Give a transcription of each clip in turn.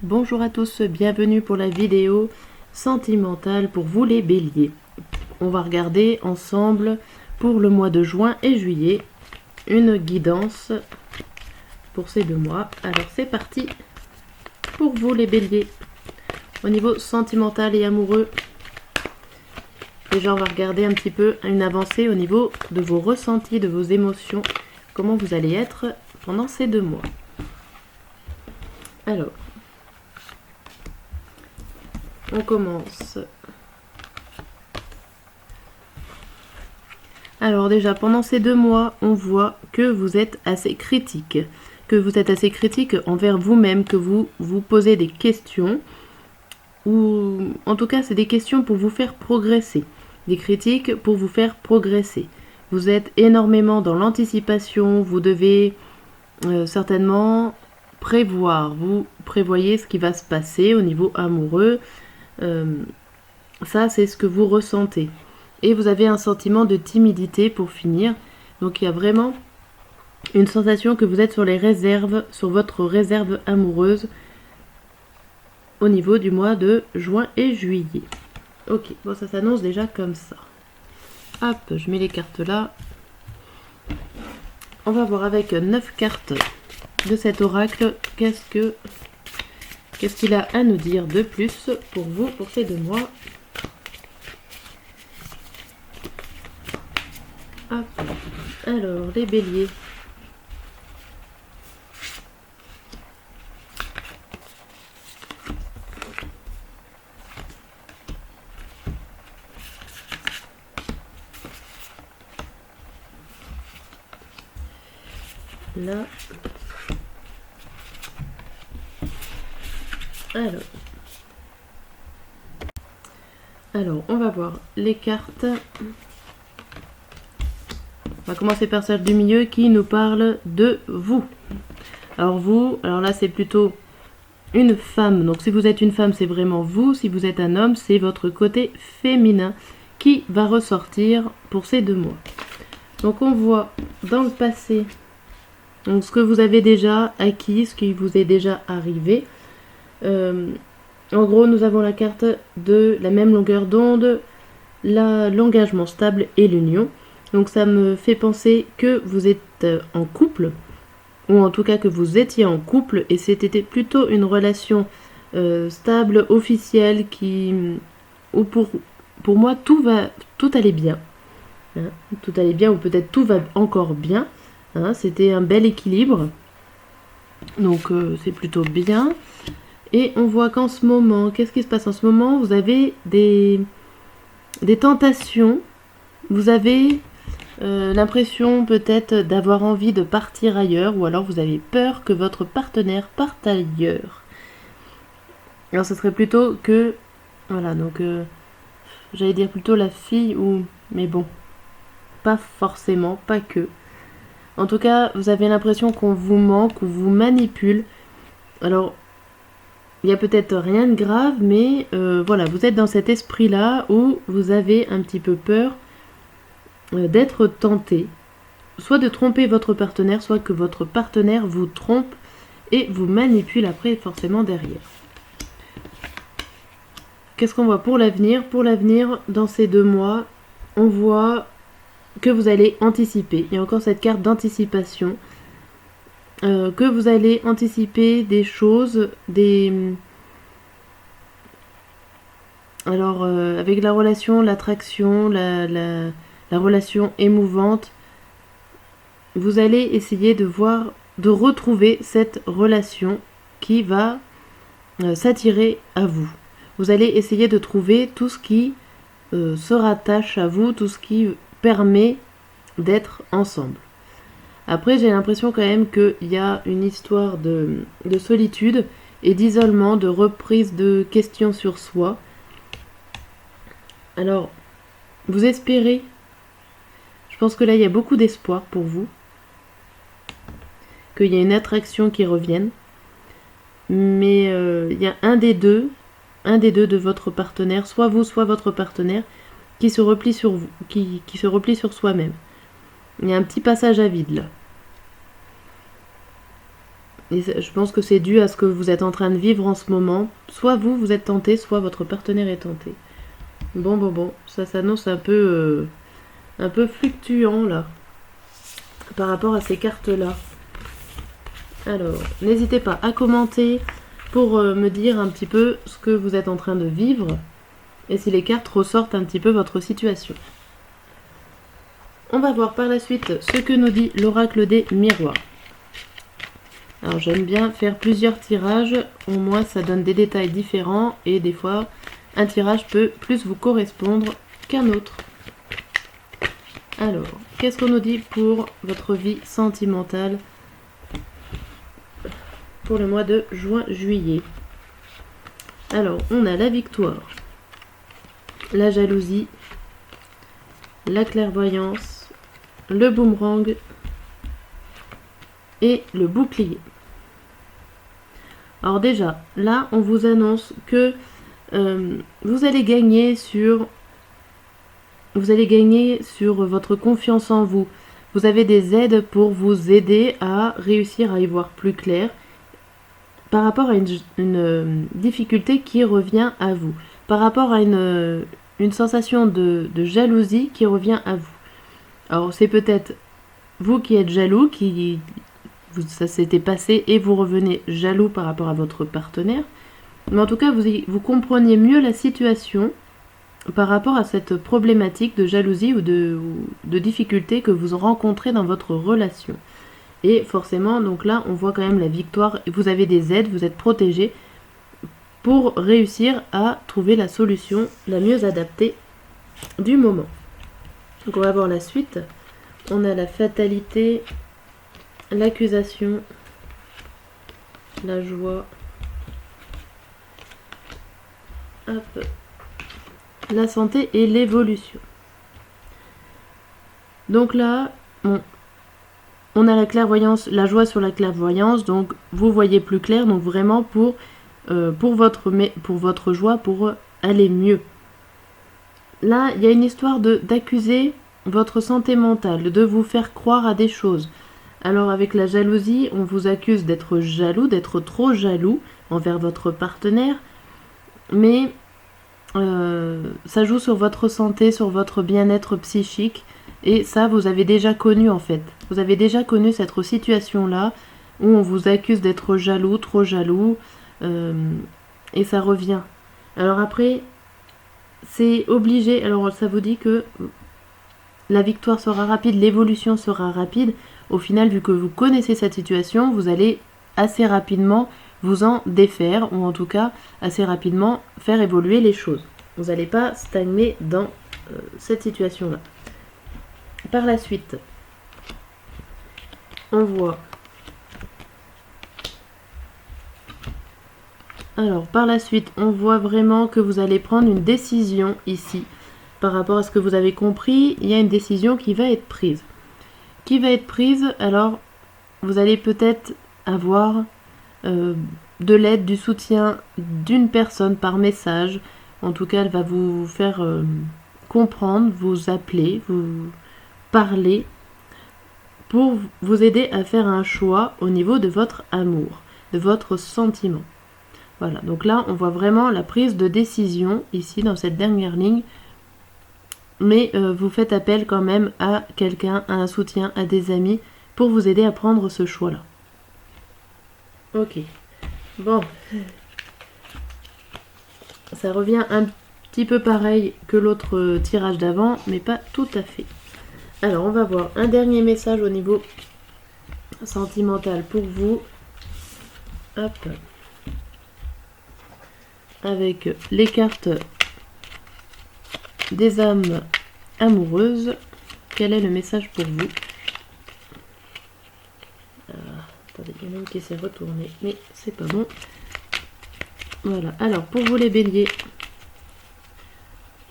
Bonjour à tous, bienvenue pour la vidéo sentimentale pour vous les béliers. On va regarder ensemble pour le mois de juin et juillet une guidance pour ces 2 mois. Alors c'est parti pour vous les béliers. Au niveau sentimental et amoureux, déjà on va regarder un petit peu une avancée au niveau de vos ressentis, de vos émotions, comment vous allez être pendant ces 2 mois. Alors, on commence. Alors déjà, pendant ces 2 mois, on voit que vous êtes assez critique. Que vous êtes assez critique envers vous-même, que vous vous posez des questions. Ou en tout cas, c'est des questions pour vous faire progresser. Des critiques pour vous faire progresser. Vous êtes énormément dans l'anticipation. Vous devez certainement prévoir. Vous prévoyez ce qui va se passer au niveau amoureux. Ça, c'est ce que vous ressentez. Et vous avez un sentiment de timidité pour finir. Donc il y a vraiment une sensation que vous êtes sur les réserves, sur votre réserve amoureuse au niveau du mois de juin et juillet. Ok, bon ça s'annonce déjà comme ça. Hop, je mets les cartes là. On va voir avec 9 cartes de cet oracle, qu'est-ce qu'il a à nous dire de plus pour vous, pour ces 2 mois. Hop. Alors, les béliers. Là. Alors, on va voir les cartes. On va commencer par celle du milieu qui nous parle de vous. Alors là c'est plutôt une femme. Donc si vous êtes une femme, c'est vraiment vous. Si vous êtes un homme, c'est votre côté féminin qui va ressortir pour ces 2 mois. Donc on voit dans le passé donc ce que vous avez déjà acquis, ce qui vous est déjà arrivé. En gros, nous avons la carte de la même longueur d'onde, l'engagement stable et l'union. Donc ça me fait penser que vous êtes en couple, ou en tout cas que vous étiez en couple, et c'était plutôt une relation stable, officielle, où pour moi tout allait bien. Hein, tout allait bien, ou peut-être tout va encore bien. Hein, c'était un bel équilibre. Donc c'est plutôt bien. Et on voit qu'en ce moment, qu'est-ce qui se passe en ce moment? Vous avez des tentations, vous avez l'impression peut-être d'avoir envie de partir ailleurs, ou alors vous avez peur que votre partenaire parte ailleurs. Alors ce serait plutôt que, voilà, donc j'allais dire plutôt la fille, mais bon, pas forcément, pas que. En tout cas, vous avez l'impression qu'on vous manque, qu'on vous manipule. Alors, il n'y a peut-être rien de grave, mais voilà, vous êtes dans cet esprit-là où vous avez un petit peu peur d'être tenté, soit de tromper votre partenaire, soit que votre partenaire vous trompe et vous manipule après forcément derrière. Qu'est-ce qu'on voit pour l'avenir? Pour l'avenir, dans ces 2 mois, on voit que vous allez anticiper. Il y a encore cette carte d'anticipation. Que vous allez anticiper des choses, Alors, avec la relation, l'attraction, la relation émouvante, vous allez essayer de retrouver cette relation qui va s'attirer à vous. Vous allez essayer de trouver tout ce qui se rattache à vous, tout ce qui permet d'être ensemble. Après, j'ai l'impression quand même qu'il y a une histoire de solitude et d'isolement, de reprise de questions sur soi. Alors, vous espérez, je pense que là, il y a beaucoup d'espoir pour vous, qu'il y a une attraction qui revienne, mais il y a un des deux de votre partenaire, soit vous, soit votre partenaire, qui se replie sur vous, qui se replie sur soi-même. Il y a un petit passage à vide là. Et je pense que c'est dû à ce que vous êtes en train de vivre en ce moment. Soit vous êtes tenté, soit votre partenaire est tenté. Bon, ça s'annonce un peu fluctuant là, par rapport à ces cartes-là. Alors, n'hésitez pas à commenter pour me dire un petit peu ce que vous êtes en train de vivre et si les cartes ressortent un petit peu votre situation. On va voir par la suite ce que nous dit l'oracle des miroirs. Alors j'aime bien faire plusieurs tirages, au moins ça donne des détails différents et des fois un tirage peut plus vous correspondre qu'un autre. Alors, qu'est-ce qu'on nous dit pour votre vie sentimentale pour le mois de juin-juillet? Alors, on a la victoire, la jalousie, la clairvoyance, le boomerang et le bouclier. Alors déjà, là, on vous annonce que vous allez gagner sur votre confiance en vous. Vous avez des aides pour vous aider à réussir à y voir plus clair par rapport à une difficulté qui revient à vous, par rapport à une sensation de jalousie qui revient à vous. Alors c'est peut-être vous qui êtes jaloux, ça s'était passé et vous revenez jaloux par rapport à votre partenaire. Mais en tout cas, vous compreniez mieux la situation par rapport à cette problématique de jalousie ou de difficulté que vous rencontrez dans votre relation. Et forcément, donc là, on voit quand même la victoire. Vous avez des aides, vous êtes protégé pour réussir à trouver la solution la mieux adaptée du moment. Donc on va voir la suite. On a la fatalité, l'accusation, la joie, hop, la santé et l'évolution. Donc là, on a la clairvoyance, la joie sur la clairvoyance, donc vous voyez plus clair, donc vraiment pour votre joie, pour aller mieux. Là, il y a une histoire d'accuser votre santé mentale, de vous faire croire à des choses. Alors avec la jalousie, on vous accuse d'être jaloux, d'être trop jaloux envers votre partenaire, mais ça joue sur votre santé, sur votre bien-être psychique, et ça vous avez déjà connu en fait. Vous avez déjà connu cette situation-là où on vous accuse d'être jaloux, trop jaloux, et ça revient. Alors après, c'est obligé, alors ça vous dit que la victoire sera rapide, l'évolution sera rapide. Au final, vu que vous connaissez cette situation, vous allez assez rapidement vous en défaire, ou en tout cas assez rapidement faire évoluer les choses. Vous n'allez pas stagner dans cette situation-là. Par la suite, on voit... Alors, par la suite, on voit vraiment que vous allez prendre une décision ici. Par rapport à ce que vous avez compris, il y a une décision qui va être prise. Alors, vous allez peut-être avoir de l'aide, du soutien d'une personne par message. En tout cas, elle va vous faire comprendre, vous appeler, vous parler pour vous aider à faire un choix au niveau de votre amour, de votre sentiment. Voilà, donc là, on voit vraiment la prise de décision ici dans cette dernière ligne. Mais vous faites appel quand même à quelqu'un, à un soutien, à des amis pour vous aider à prendre ce choix-là. Ok. Bon. Ça revient un petit peu pareil que l'autre tirage d'avant, mais pas tout à fait. Alors, on va voir un dernier message au niveau sentimental pour vous. Hop. Avec les cartes des âmes amoureuses. Quel est le message pour vous? Attendez, il y en a une qui s'est retournée, mais c'est pas bon. Voilà, alors pour vous les béliers,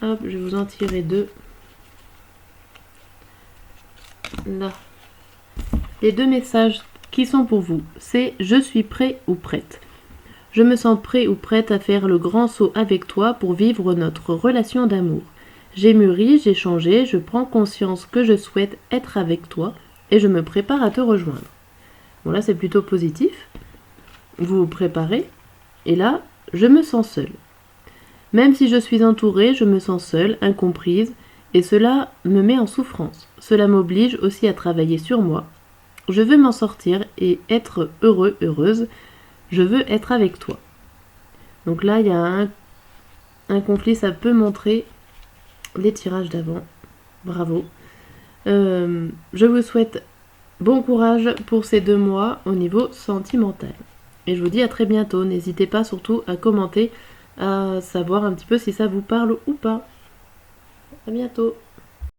hop, je vais vous en tirer deux. Là. Les deux messages qui sont pour vous, c'est « Je suis prêt ou prête ». Je me sens prêt ou prête à faire le grand saut avec toi pour vivre notre relation d'amour. J'ai mûri, j'ai changé, je prends conscience que je souhaite être avec toi et je me prépare à te rejoindre. Bon là c'est plutôt positif. vous vous préparez, et là, je me sens seule. Même si je suis entourée, je me sens seule, incomprise, et cela me met en souffrance. Cela m'oblige aussi à travailler sur moi. Je veux m'en sortir et être heureux, heureuse. Je veux être avec toi. Donc là, il y a un conflit, ça peut montrer les tirages d'avant. Bravo. Je vous souhaite bon courage pour ces 2 mois au niveau sentimental. Et je vous dis à très bientôt. N'hésitez pas surtout à commenter, à savoir un petit peu si ça vous parle ou pas. À bientôt.